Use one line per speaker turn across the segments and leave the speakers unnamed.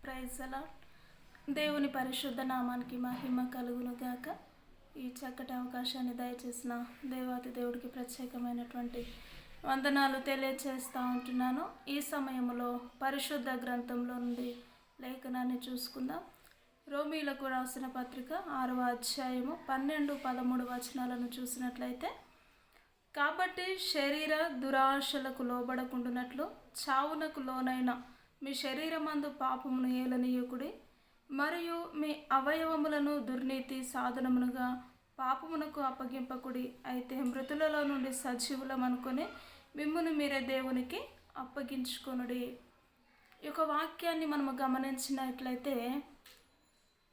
Praise అలా దేవుని పరిశుద్ధ నామానికి మహిమ కలుగును గాక. ఈ చక్కటి అవకాశాన్ని దయచేసిన దేవాతి దేవుడికి ప్రత్యేకమైనటువంటి వందనాలు తెలియచేస్తూ ఉంటున్నాను. ఈ సమయంలో పరిశుద్ధ గ్రంథంలో నుండి లేఖనాన్ని చూసుకుందాం. రోమీలకు రాసిన పత్రిక 6వ అధ్యాయము 12-13 వచనాలను చూసినట్లయితే, కాబట్టి శరీర దురాశలకు లోబడకుండునట్లు చావునకు లోనైన మీ శరీరమందు పాపమును ఏలనీయకుడి, మరియు మీ అవయవములను దుర్నీతి సాధనమునుగా పాపమునకు అప్పగింపకుడి. అయితే మృతులలో నుండి సజీవులమనుకొని మిమ్మును మీరే దేవునికి అప్పగించుకొనుడి. ఈ యొక్క వాక్యాన్ని మనము గమనించినట్లయితే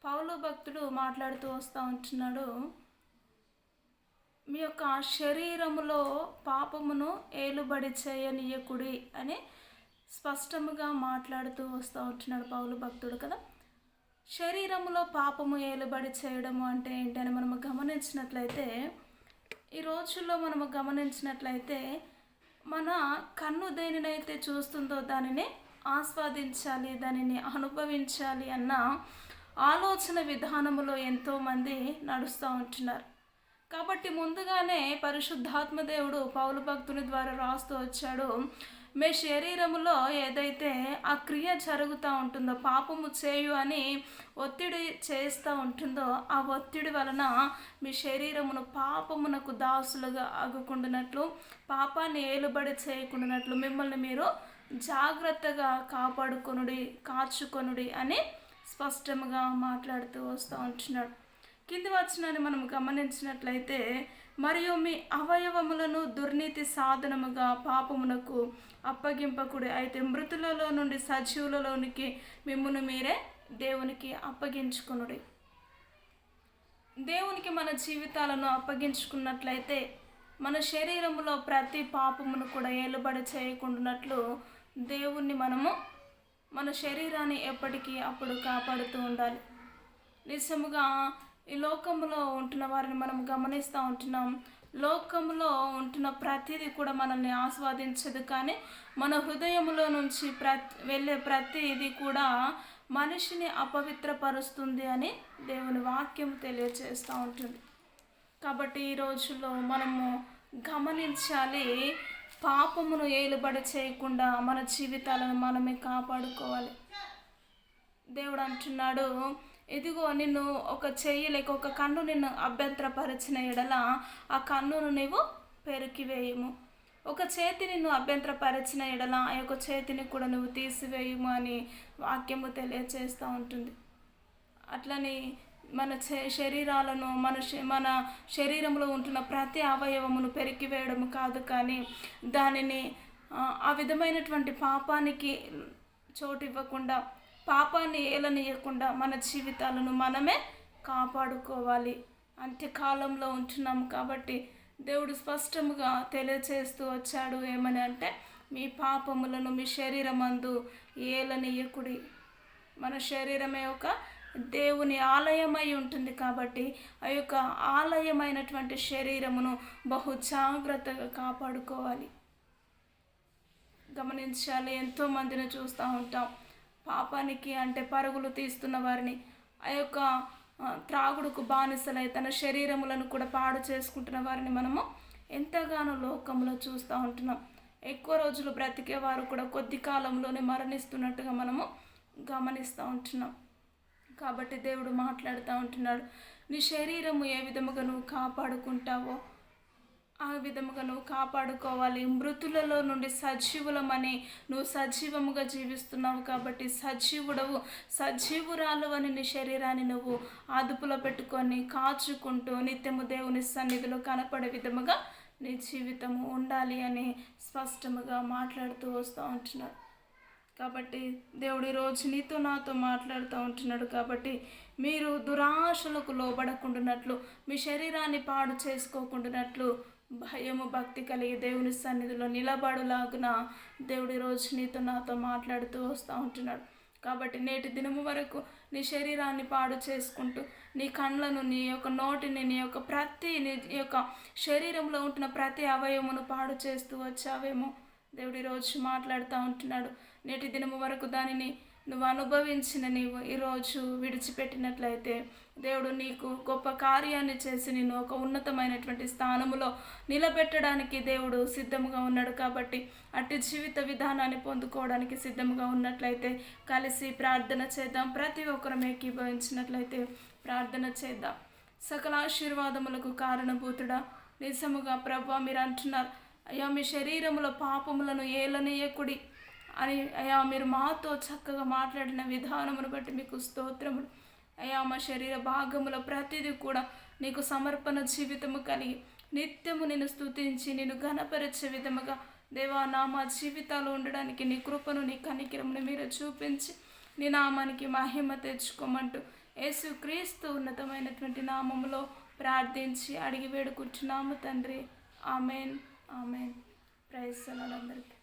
పౌలు భక్తుడు మాట్లాడుతూ వస్తూ ఉంటున్నాడు. మీ యొక్క శరీరములో పాపమును ఏలుబడి చేయనీయకుడి అని స్పష్టముగా మాట్లాడుతూ వస్తూ ఉంటున్నాడు పౌలు భక్తుడు కదా. శరీరములో పాపము ఏలుబడి చేయడము అంటే ఏంటని మనము గమనించినట్లయితే, ఈ రోజుల్లో మనము గమనించినట్లయితే మన కన్ను దేనినైతే చూస్తుందో దానిని ఆస్వాదించాలి, దానిని అనుభవించాలి అన్న ఆలోచన విధానములో ఎంతోమంది నడుస్తూ ఉంటున్నారు. కాబట్టి ముందుగానే పరిశుద్ధాత్మ దేవుడు పౌలు భక్తుని ద్వారా రాస్తూ వచ్చాడు, మీ శరీరములో ఏదైతే ఆ క్రియ జరుగుతూ ఉంటుందో, పాపము చేయు అని ఒత్తిడి చేస్తూ ఉంటుందో, ఆ ఒత్తిడి వలన మీ శరీరమును పాపమునకు దాసులుగా ఆగుకుంటున్నట్లు, పాపాన్ని ఏలుబడి చేయకుండానట్లు మిమ్మల్ని మీరు జాగ్రత్తగా కాపాడుకొనుడి, కాచుకొనుడి అని స్పష్టంగా మాట్లాడుతూ వస్తూ ఉంటున్నాడు. కింది వచనాన్ని మనం గమనించినట్లయితే, మరియు మీ అవయవములను దుర్నీతి సాధనముగా పాపమునకు అప్పగింపకుడి, అయితే మృతులలో నుండి సజీవులలోనికి మిమ్మును మీరే దేవునికి అప్పగించుకొనుడి. దేవునికి మన జీవితాలను అప్పగించుకున్నట్లయితే మన శరీరంలో ప్రతి పాపమును కూడా ఏలుబడి చేయకుండానట్లు దేవుణ్ణి మనము మన శరీరాన్ని ఎప్పటికీ అప్పుడు కాపాడుతూ ఉండాలి. నిజముగా ఈ లోకంలో ఉంటున్న వారిని మనం గమనిస్తూ ఉంటున్నాం. లోకంలో ఉంటున్న ప్రతిదీ కూడా మనల్ని ఆస్వాదించదు, కానీ మన హృదయంలో నుంచి వెళ్ళే ప్రతిదీ కూడా మనిషిని అపవిత్రపరుస్తుంది అని దేవుని వాక్యం తెలియజేస్తూ ఉంటుంది. కాబట్టి ఈ రోజుల్లో మనము గమనించాలి, పాపమును ఏలుబడి చేయకుండా మన జీవితాలను మనమే కాపాడుకోవాలి. దేవుడు అంటున్నాడు, ఇదిగో నిన్ను ఒక చెయ్యి లేక ఒక కన్ను నిన్ను అభ్యంతరపరిచిన ఎడల ఆ కన్నును నీవు పెరికివేయము, ఒక చేతి నిన్ను అభ్యంతరపరిచిన ఎడల ఆ యొక్క చేతిని కూడా నువ్వు తీసివేయము అని వాక్యము తెలియచేస్తూ ఉంటుంది. అట్లని మన శరీరాలను మన శరీరంలో ఉంటున్న ప్రతి అవయవమును పెరికివేయడము కాదు, కానీ దానిని ఆ విధమైనటువంటి పాపానికి చోటు ఇవ్వకుండా, పాపాన్ని ఏలనీయకుండా మన జీవితాలను మనమే కాపాడుకోవాలి. అంత్యకాలంలో ఉంటున్నాము కాబట్టి దేవుడు స్పష్టముగా తెలియచేస్తూ వచ్చాడు. ఏమని అంటే, మీ పాపములను మీ శరీరమందు ఏలనీయకుడి. మన శరీరమే ఒక దేవుని ఆలయమై ఉంటుంది కాబట్టి ఆ యొక్క ఆలయమైనటువంటి శరీరమును బహు జాగ్రత్తగా కాపాడుకోవాలి. గమనించాలి, ఎంతోమందిని చూస్తూ ఉంటాం, పాపానికి అంటే పరుగులు తీస్తున్న వారిని, ఆ యొక్క త్రాగుడుకు బానిసలై తన శరీరములను కూడా పాడు చేసుకుంటున్న వారిని మనము ఎంతగానో లోకంలో చూస్తూ ఉంటున్నాం. ఎక్కువ రోజులు బ్రతికే వారు కూడా కొద్ది కాలంలోనే మరణిస్తున్నట్టుగా మనము గమనిస్తూ ఉంటున్నాం. కాబట్టి దేవుడు మాట్లాడుతూ ఉంటున్నాడు, నీ శరీరము ఏ విధముగా నువ్వు కాపాడుకుంటావో ఆ విధముగా నువ్వు కాపాడుకోవాలి. మృతులలో నుండి సజీవులమని నువ్వు సజీవముగా జీవిస్తున్నావు కాబట్టి సజీవుడవు, సజీవురాలు అని నీ శరీరాన్ని నువ్వు అదుపులో పెట్టుకొని కాచుకుంటూ నిత్యము దేవుని సన్నిధిలో కనపడే విధముగా నీ జీవితము ఉండాలి అని స్పష్టముగా మాట్లాడుతూ వస్తూ ఉంటున్నాడు. కాబట్టి దేవుడు ఈరోజు నీతో నాతో మాట్లాడుతూ ఉంటున్నాడు. కాబట్టి మీరు దురాశలకు లోబడకుండానట్లు, మీ శరీరాన్ని పాడు చేసుకోకుండానట్లు భయము భక్తి కలిగి దేవుని సన్నిధిలో నిలబడులాగున దేవుడు ఈరోజు నీతో నాతో మాట్లాడుతూ వస్తూ ఉంటున్నాడు. కాబట్టి నేటి దినము వరకు నీ శరీరాన్ని పాడు చేసుకుంటూ, నీ కళ్ళను, నీ యొక్క నోటిని, నీ యొక్క శరీరంలో ఉంటున్న ప్రతి అవయమును పాడు చేస్తూ వచ్చావేమో దేవుడు ఈరోజు మాట్లాడుతూ ఉంటున్నాడు. నేటి దినము వరకు దానిని నువ్వు అనుభవించిన నీవు ఈరోజు విడిచిపెట్టినట్లయితే దేవుడు నీకు గొప్ప కార్యాన్ని చేసి నిన్ను ఒక ఉన్నతమైనటువంటి స్థానములో నిలబెట్టడానికి దేవుడు సిద్ధంగా ఉన్నాడు. కాబట్టి అట్టి జీవిత విధానాన్ని పొందుకోవడానికి సిద్ధంగా ఉన్నట్లయితే కలిసి ప్రార్థన చేద్దాం. ప్రతి ఒక్కరం ఏకీభవించినట్లయితే ప్రార్థన చేద్దాం. సకల ఆశీర్వాదములకు కారణభూతుడా, నిజముగా ప్రభా మీరు అంటున్నారు, అయ్యా మీ శరీరములో పాపములను ఏలనీయకుడి అని అయ్యా మీరు మాతో చక్కగా మాట్లాడిన విధానమును బట్టి మీకు స్తోత్రములు. అయ్యా మా శరీర భాగముల ప్రతిదీ కూడా నీకు సమర్పణ జీవితము కలిగి నిత్యము నేను స్తుతించి నేను ఘనపరిచే విధముగా దేవా మా జీవితాలు ఉండడానికి నీ కృపను నీ కనికరమును మీరు చూపించి నీ నామానికి మహిమ తెచ్చుకోమంటూ యేసుక్రీస్తు ఉన్నతమైనటువంటి నామములో ప్రార్థించి అడిగి వేడుకుంటున్నాము తండ్రి. Amen. Amen. Praise the Lord అందరికీ.